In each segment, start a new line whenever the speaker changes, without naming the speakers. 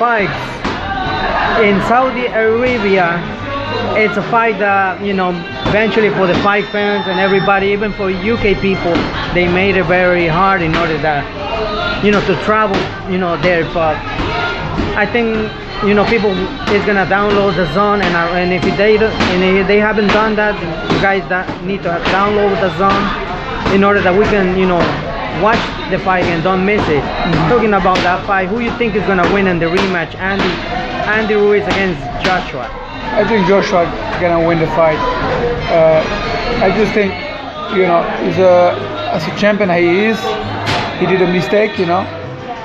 fights in Saudi Arabia, it's a fight that, you know, eventually for the fight fans and everybody, even for UK people, they made it very hard in order that, you know, to travel, you know, there. But I think, you know, people is gonna download the zone, and if they haven't done that, you guys that need to download the zone in order that we can, you know, watch the fight and don't miss it. Talking about that fight, who you think is gonna win in the rematch? Andy Ruiz against Joshua.
I think Joshua gonna win the fight. I just think, you know, as a champion he did a mistake, you know,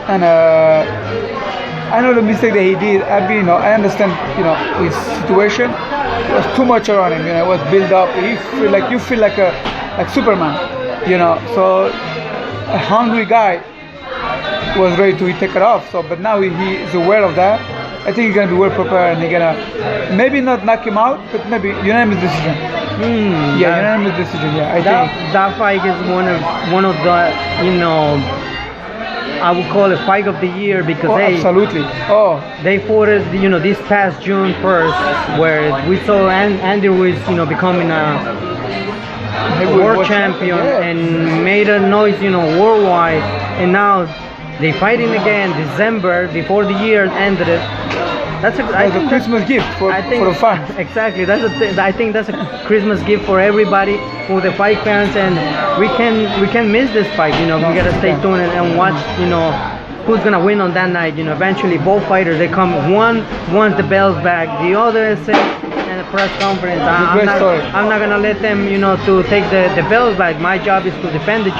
and I know the mistake that he did. I understand, you know, his situation. It was too much around him, you know. It was built up. You feel like Superman, you know. So a hungry guy was ready to take it off. So, but now he is aware of that. I think he's gonna be well prepared, and he's gonna maybe not knock him out, but maybe unanimous decision. Unanimous decision. Yeah, I think
that fight is one of the, you know, I would call it fight of the year, because
absolutely.
They fought it, you know, this past June 1st, where we saw Andy Ruiz, you know, becoming a world champion and made a noise, you know, worldwide, and now they fighting again December before the year ended. That's a
Christmas gift for the fans.
Exactly. I think that's a Christmas gift for everybody, for the fight fans, and we can miss this fight. You know, we gotta stay tuned and watch. You know, who's gonna win on that night. You know, eventually both fighters, they come, one wants the belts back, the other is in a press conference. I'm not gonna let them, you know, to take the belts back. My job is to defend the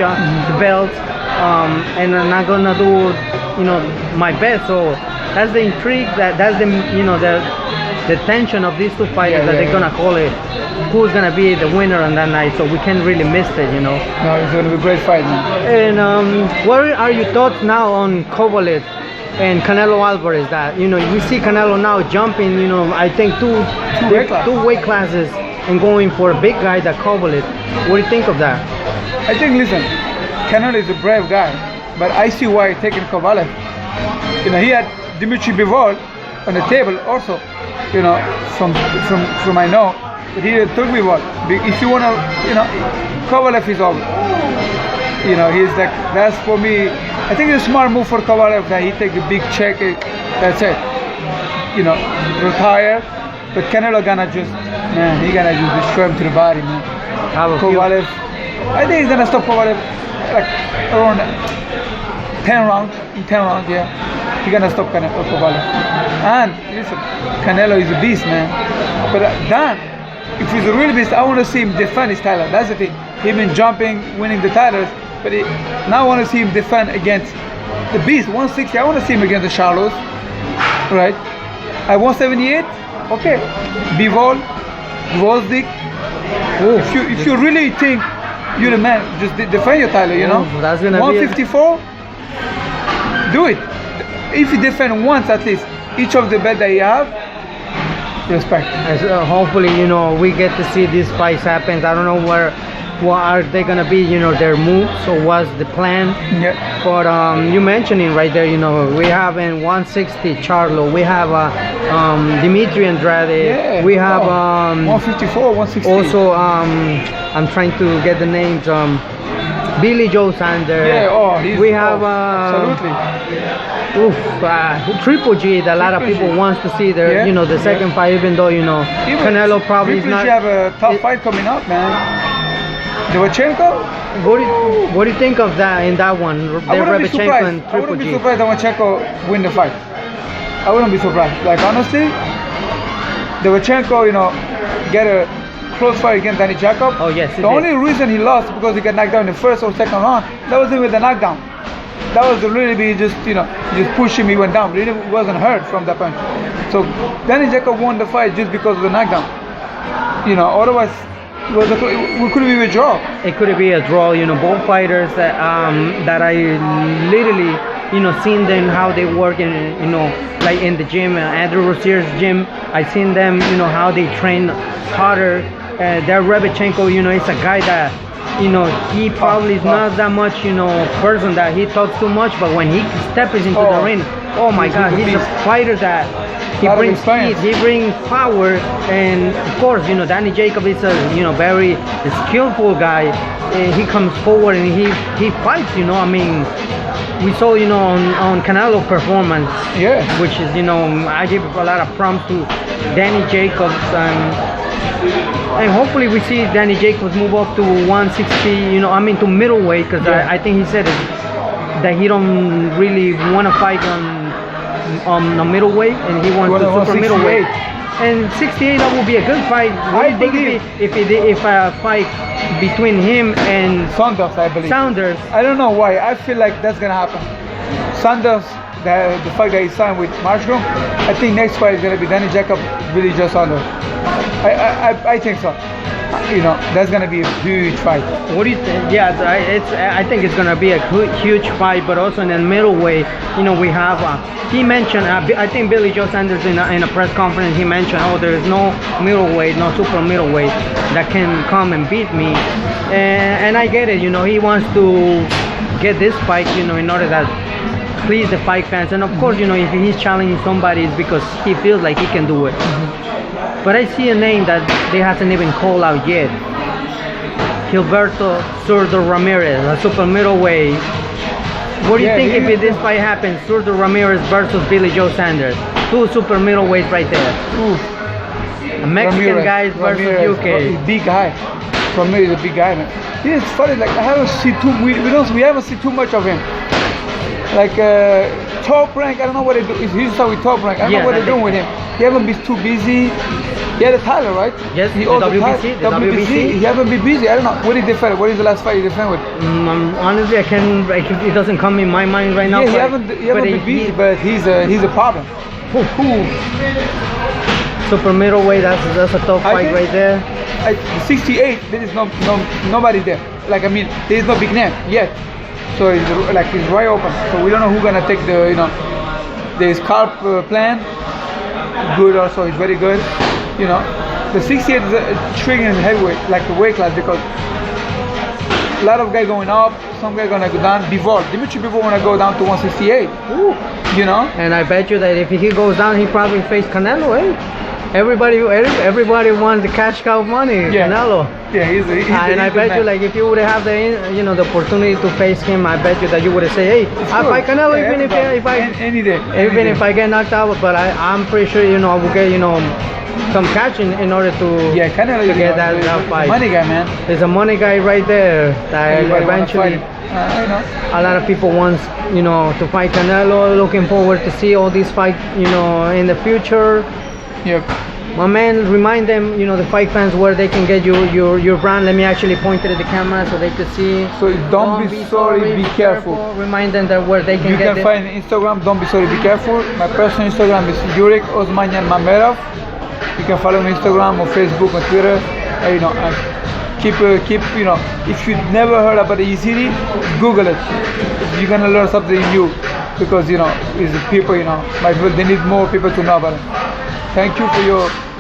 belts, and I'm not gonna do, you know, my best. So that's the intrigue, that's the, you know, the tension of these two fighters, that they're gonna call it who's gonna be the winner on that night. So we can't really miss it, you know.
No, it's gonna be a great fight, man.
And what are your thoughts now on KOVALEV and CANELO Alvarez? That, you know, we see CANELO now jumping, you know, I think two weight classes and going for a big guy, that KOVALEV. What do you think of that?
I think, listen, CANELO is a brave guy, but I see why he's taking KOVALEV. You know, he had Dimitri Bivol on the table also, you know, from I know, but he took Bivol. If you wanna, you know, KOVALEV is over. You know, he's like, that's for me. I think it's a smart move for KOVALEV that he take a big check. That's it. You know, retire. But CANELO gonna just, man, he gonna just destroy him to the body, man. KOVALEV, I think he's gonna stop KOVALEV like around 10 rounds. In 10 rounds, yeah. He's gonna stop KOVALEV. And listen, CANELO is a beast, man. But then, if he's a real beast, I want to see him defend his title. That's the thing. He's been jumping, winning the titles, but now I want to see him defend against the beast. 160. I want to see him against the Charlos, right? At 178, okay. Bivol, Gvozdyk. If you really think you're the man, just defend your title. You know.
That's gonna
154. Do it. If you defend once at least each of the belt that you have, respect.
Hopefully, you know, we get to see these fights happen. I don't know what are they gonna be, you know, their moves, or what's the plan.
Yeah.
But you mentioning right there, you know, we have in 160 Charlo, we have Dimitri Andrade,
yeah.
We have
154, 160.
Also, I'm trying to get the names. Billy Joe Sander.
Yeah,
we have
absolutely.
Triple G that a lot of people wants to see there. You know, the second fight, even though, you know, CANELO probably is not.
Triple G have a tough fight coming up, man. Lomachenko.
What do you think of that in that one?
I wouldn't be surprised. I wouldn't be surprised that Lomachenko win the fight. I wouldn't be surprised. Like, honestly, Lomachenko, you know, get a close fight against Danny Jacob.
Oh yes.
The only reason he lost because he got knocked down in the first or second round. That wasn't with the knockdown. That was really just, you know, just push him. He went down. Really wasn't hurt from that punch. So Danny Jacob won the fight just because of the knockdown. You know, otherwise it could be a draw. It
could be a draw. You know, both fighters that I literally, you know, seen them how they work in, you know, like in the gym, Andrew Rosier's gym. I seen them, you know, how they train harder. That Rebechenko, you know, is a guy that, you know, he probably is not that much, you know, person that he talks too much, but when he steps into the ring, Oh my God, he's a fighter that he
Lot of
brings speed,
experience.
he brings power, and of course, you know, Danny Jacobs is a very skillful guy. He comes forward and he fights. You know, I mean, we saw, you know, on CANELO performance,
Yeah.
which is, you know, I give a lot of prompts to Danny Jacobs, and hopefully we see Danny Jacobs move up to 160. You know, I mean to middleweight, because
Yeah.
I think he said that he don't really want to fight on the middleweight, and he wants to super middleweight. And 68, that would be a good fight. What do you think if a fight between him and
Saunders, I believe.
Saunders?
I don't know why. I feel like that's gonna happen. Saunders, the fight that he signed with Marshall, I think next fight is gonna be Danny Jacobs, Billy Joe Saunders. I think so. You know, that's gonna be a huge fight.
What do you think? Yeah, I think it's gonna be a huge fight, but also in the middleweight, you know, we have. He mentioned, I think Billy Joe Saunders in a press conference, he mentioned, oh, there is no middleweight, no super middleweight that can come and beat me, and I get it. You know, he wants to get this fight, you know, in order that please the fight fans, and of course, you know, if he's challenging somebody, it's because he feels like he can do it. But I see a name that they hasn't even called out yet. Gilberto Zurdo Ramirez, a super middleweight. What do you think if this fight happens? Zurdo Ramirez versus Billy Joe Saunders. Two super middleweights right there.
Oof.
A Mexican guys versus
Ramirez,
UK.
big guy. Ramirez is a big guy, man. It's funny, like I haven't seen we haven't seen too much of him. Like Top Rank, I don't know what they do. He's start with Top Rank. I don't know what they're doing with him. He haven't been too busy. He had a title, right?
Yes,
he
the WBC. The WBC.
He haven't been busy. I don't know. What did they fight? What is the last fight he defended with?
Honestly, it doesn't come in my mind right now.
Yeah, he haven't been busy, but he's a problem.
Super middleweight, that's a tough fight right there.
68, there is nobody there. Like, I mean, there is no big name yet. So it's right open. So we don't know who's gonna take the scalp plan. Good also, he's very good. You know, the 68 is a triggering heavyweight, like the weight class, because a lot of guys going up, some guys gonna go down. Dimitri Bivol wanna go down to 168.
Ooh.
You know?
And I bet you that if he goes down, he probably face Canelo, eh? Everybody wants the cash cow money,
Yeah.
Canelo.
Yeah, he's
And I bet you, like, if you would have the opportunity to face him, I bet you that you would have say, hey, I fight Canelo,
Yeah,
even
any day.
even if I get knocked out. But I'm pretty sure, you know, I will get, you know, some cash in order to
Canelo
to get that fight.
Money guy, man.
There's a money guy right there that eventually a lot of people wants, you know, to fight Canelo. Looking forward to see all these fights, you know, in the future.
Yep.
My man, remind them, you know, the fight fans, where they can get your brand. Let me actually point it at the camera so they can see.
So don't be sorry, be careful.
Remind them that where they can
You
get
can find Instagram, don't be sorry, be careful. My personal Instagram is Yurik Ozmanyan Mamerov. You can follow me on Instagram or Facebook or Twitter. You know, keep, you know, if you never heard about the E-City, Google it. You're gonna learn something new, because, you know, it's people, you know, they need more people to know about it. Thank you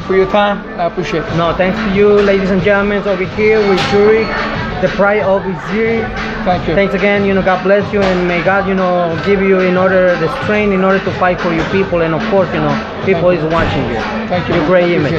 for your time. I appreciate it.
No, thanks to you, ladies and gentlemen, over here with Yurik, the pride of Ziri.
Thank you.
Thanks again, you know, God bless you, and may God, you know, give you the strength in order to fight for your people, and of course, you know, people is watching you.
Thank you.
Your great image.